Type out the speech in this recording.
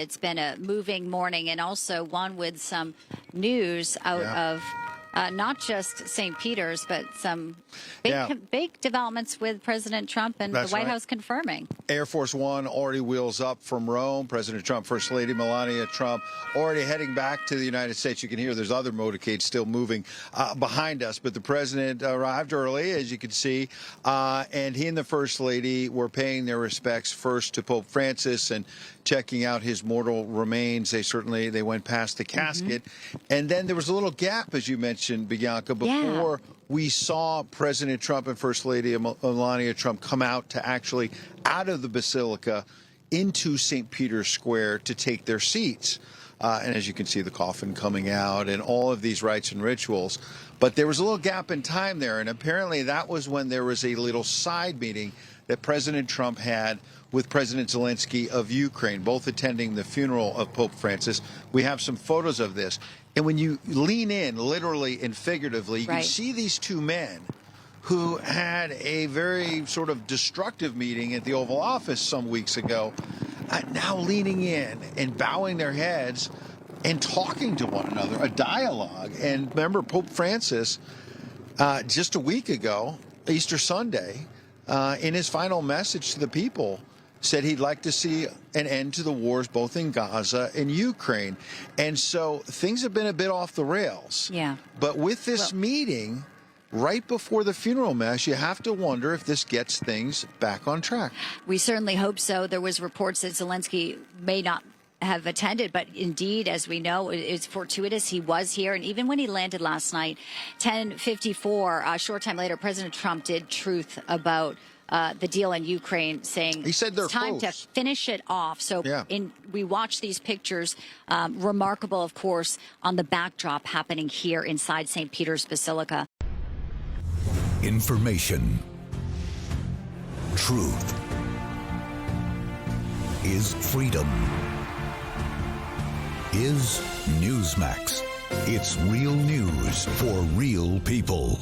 It's been a moving morning, and also one with some news out of not just St. Peter's, but some big developments with President Trump and the White House confirming. Air Force One already wheels up from Rome. President Trump, First Lady Melania Trump, already heading back to the United States. You can hear there's other motorcades still moving behind us, but the president arrived early, as you can see, and he and the First Lady were paying their respects first to Pope Francis and checking out his mortal remains. They went past the casket, and then there was a little gap, as you mentioned, Bianca, before we saw President Trump and First Lady Melania Trump come out of the Basilica into St. Peter's Square to take their seats. And as you can see, the coffin coming out and all of these rites and rituals. But there was a little gap in time there, and apparently that was when there was a little side meeting that President Trump had with President Zelenskyy of Ukraine, both attending the funeral of Pope Francis. We have some photos of this. And when you lean in, literally and figuratively, you can see these two men who had a very sort of destructive meeting at the Oval Office some weeks ago, now leaning in and bowing their heads and talking to one another, a dialogue. And remember, Pope Francis, just a week ago, Easter Sunday, in his final message to the people, said he'd like to see an end to the wars both in Gaza and Ukraine. And so things have been a bit off the rails. Yeah. But with this meeting right before the funeral mass, you have to wonder if this gets things back on track. We certainly hope so. There was reports that Zelenskyy may not have attended, but indeed, as we know, it's fortuitous he was here. And even when he landed last night, 10:54, a short time later, President Trump did truth about the deal in Ukraine, saying he said it's time to finish it off. So we watch these pictures, remarkable, of course, on the backdrop happening here inside St. Peter's Basilica. Information, truth is freedom, is Newsmax. It's real news for real people.